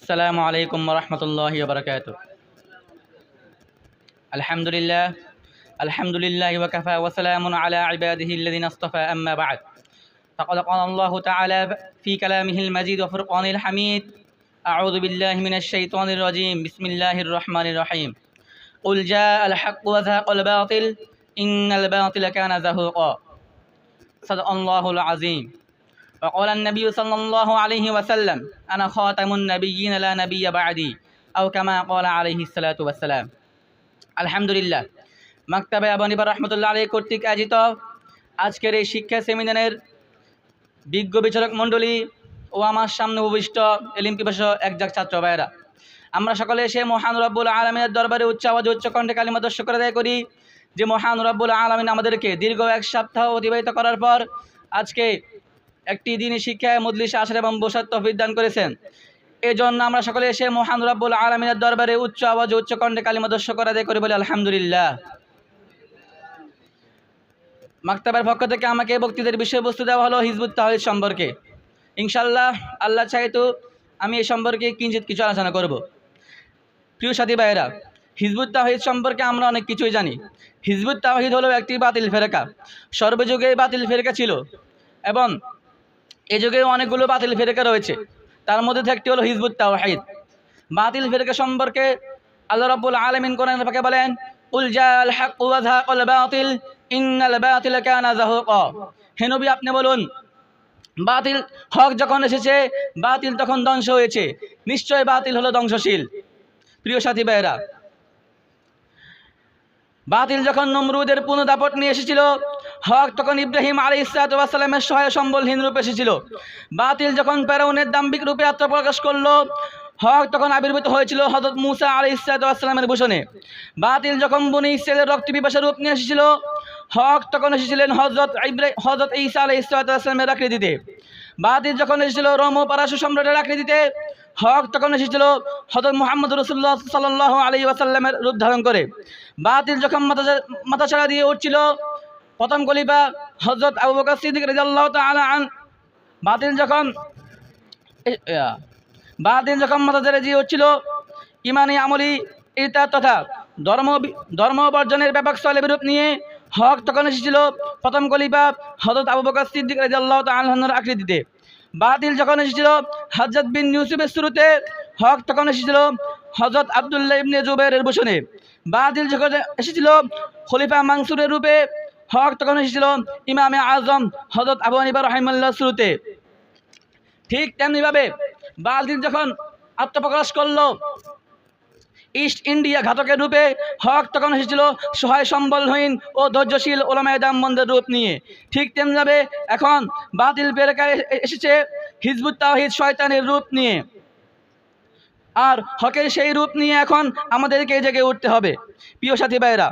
আসসালামু আলাইকুম ওয়া রাহমাতুল্লাহি ওয়া বারাকাতুহু। আলহামদুলিল্লাহ আলহামদুলিল্লাহি ওয়া কাফা ওয়া সালামুন আলা ইবাদিহি আল্লাযিনা ইসতাফা আম্মা বা'দ। ফাকাদ ক্বালা আল্লাহু তাআলা ফি কালামিহিল মাজিদ ওয়া ফুরকানিল হামিদ। আউযু বিল্লাহি মিনাশ শাইতানির রাজীম। বিসমিল্লাহির রহমানির রহিম। কুল জাআল হাক্কু ওয়া যাহাকাল বাতিল ইন্নাল বাতিলা কানা যাহুকা। সাদাকাল্লাহুল আযীম। وقال النبي صلى الله عليه وسلم أنا خاتم النبيين لا نبي بعدي أو كما قال عليه الصلاة والسلام। আলহামদুলিল্লাহ, মাকতাবে আবু হানিফা রাহমাতুল্লাহ আলাইহি কর্তৃক আয়োজিত আজকের এই শিক্ষা সেমিনারের বিজ্ঞ বিচারক মণ্ডলী ও আমার সামনে উপবিষ্ট এলিম পিপাসু একজাক ছাত্র ভাইয়েরা, আমরা সকলে এসে মহান রব্বুল আলামিনের দরবারে উচ্চ আওয়াজে উচ্চ কণ্ঠে কালিমা শুকর আদায় করি যে মহান রব্বুল আলামিন আমাদেরকে দীর্ঘ এক সপ্তাহ অতিবাহিত করার পর আজকে একটি দিনই শিক্ষায় মজলিসে আসার এবং বসার তৌফিক দান করেছেন। এই জন্য আমরা সকলে এসে মহান রব্বুল আলামিনের দরবারে উচ্চ আওয়াজে উচ্চ কণ্ঠে কালিমা শুকর আদায় করি বলে আলহামদুলিল্লাহ। মাকতাবের পক্ষ থেকে আমাকে বক্তৃতার বিষয়বস্তু দেওয়া হলো হিজবুত তাওহীদ সম্পর্কে। ইনশাআল্লাহ আল্লাহ চাইতো আমি এই সম্পর্কে কিঞ্চিত কিছু আলোচনা করব। প্রিয় সাথী ভাইয়েরা, হিজবুত তাওহীদ সম্পর্কে আমরা অনেক কিছুই জানি। হিজবুত তাওহীদ হলো একটি বাতিল ফেরকা। সর্বযুগে বাতিল ফেরকা ছিল এবং এই যুগে অনেকগুলো বাতিল ফেরকা রয়েছে, তার মধ্যে একটি হলো হিজবুত তাওহীদ। বাতিল ফেরকা সম্পর্কে আল্লাহ রাব্বুল আলামিন কোরআনে পাকে বলেন, কুল জাআল হাক্কু ওয়া যাহাকাল বাতিল ইন্নাল বাতিলা কানা যাহুকা। হে নবী, আপনি বলুন, বাতিল হক যখন এসেছে বাতিল তখন ধ্বংস হয়েছে, নিশ্চয় বাতিল হলো ধ্বংসশীল। প্রিয় সাথী ভাইয়েরা, বাতিল যখন নমরুদের পুনঃদাপট নিয়ে এসেছিল, হক তখন ইব্রাহিম আলাইহিস সালামের সহায় সম্বলহীন রূপে এসেছিল। বাতিল যখন ফেরাউনের দাম্ভিক রূপে আত্মপ্রকাশ করলো, হক তখন আবির্ভূত হয়েছিল হযরত মূসা আলাইহিস সালামের ভূষণে। বাতিল যখন বনী ইসরাঈলের রক্ত পিপাসা রূপ নিয়ে এসেছিল, হক তখন এসেছিলেন হযরত ঈসা আলাইহিস সালামের আকৃতিতে। বাতিল যখন এসেছিল রোম ও পারস্য সম্রাটের আকৃতিতে, হক তখন এসেছিল হযরত মুহাম্মদ রাসূলুল্লাহ সাল্লাল্লাহু আলাইহি ওয়াসাল্লামের রূপ ধারণ করে। বাতিল যখন মাথাছাড়া দিয়ে উঠছিল, প্রথম খলিফা হযরত আবু বকর সিদ্দিক রাদিয়াল্লাহু তাআলা আনহু বাতিল যখন মাথাছাড়া দিয়ে উঠছিল, ইমানি আমলি ইরতাদ তথা ধর্ম বর্জনের ব্যাপক স্থলে বিরূপ নিয়ে, হক তখন এসেছিল প্রথম খলিফা হযরত আবু বকর সিদ্দিক রাদিয়াল্লাহু তাআলা আনহুর আকৃতিতে। বাতিল যখন এসেছিল হযরত বিন ইউসুফের শুরুতে, হক তখন এসেছিল হযরত আব্দুল্লাহ ইবনে জুবাইরের ভূষণে। বাতিল যখন এসেছিল খলিফা মানসুরের রূপে, হক তখন এসেছিল ইমামে আজম হযরত আবু হানিফা রাহিমাহুল্লাহর শুরুতে। ঠিক তেমনিভাবে বাতিল যখন আত্মপ্রকাশ করলো ইস্ট ইন্ডিয়া ঘাতকের রূপে, হক তখন এসেছিল সহায় সম্বলহীন ও ধৈর্যশীল উলামায়ে দেওবন্দের রূপ নিয়ে। ঠিক তেমনিভাবে এখন বাতিল ফেরকা এসেছে হিজবুত তাওহীদ শয়তানের রূপ নিয়ে, আর হকের সেই রূপ নিয়ে এখন আমাদেরকে এই জায়গায় উঠতে হবে। প্রিয় সাথী ভাইয়েরা,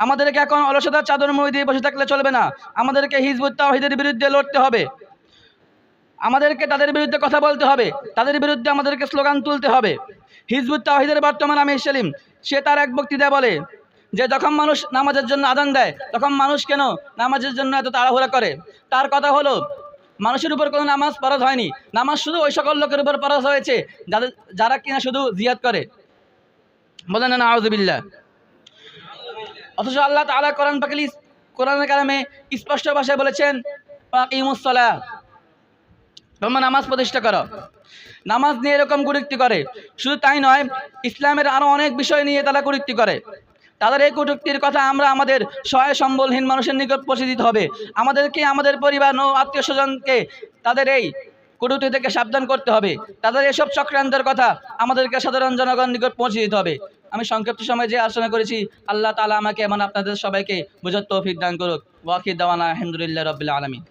আমাদেরকে এখন অলসতার চাদর মুড়ি দিয়ে বসে থাকলে চলবে না, আমাদেরকে হিজবুত তাওহীদের বিরুদ্ধে লড়তে হবে। আমাদেরকে তাদের বিরুদ্ধে কথা বলতে হবে, তাদের বিরুদ্ধে আমাদেরকে স্লোগান তুলতে হবে। হিজবুত তাওহীদের বর্তমান আমির সেলিম, সে তার এক বক্তৃতায় বলে যে যখন মানুষ নামাজের জন্য আযান দেয় তখন মানুষ কেন নামাজের জন্য এত তাড়াহুড়া করে। তার কথা হলো, মানুষের উপর কোনো নামাজ ফরজ হয়নি, নামাজ শুধু ওই সকল লোকের উপর ফরজ হয়েছে যারা কিনা শুধু জিহাদ করে। বলেন না নাউযুবিল্লাহ। অথচ আল্লাহ তাআলা কোরআনে কারিমে স্পষ্ট ভাষায় বলেছেন, আকিমুস সালাহ, তোমরা নামাজ প্রতিষ্ঠা করো। নামাজ নিয়ে এরকম কটূক্তি করে। শুধু তাই নয়, ইসলামের আরও অনেক বিষয় নিয়ে তারা কটূক্তি করে। তাদের এই কটূক্তির কথা আমরা আমাদের সহায় সম্বলহীন মানুষের নিকট পৌঁছে দিতে হবে। আমাদেরকে আমাদের পরিবার ও আত্মীয় স্বজনকে তাদের এই কটূক্তি থেকে সাবধান করতে হবে। তাদের এসব চক্রান্তের কথা আমাদেরকে সাধারণ জনগণ নিকট পৌঁছে দিতে হবে। আমি সংক্ষিপ্ত সময় যে আলোচনা করেছি, আল্লাহ তাআলা আমাকে এবং আপনাদের সবাইকে বুঝার তৌফিক দান করুক। ওয়া আখির দাওয়ানা আলহামদুলিল্লাহি রাব্বিল আলামিন।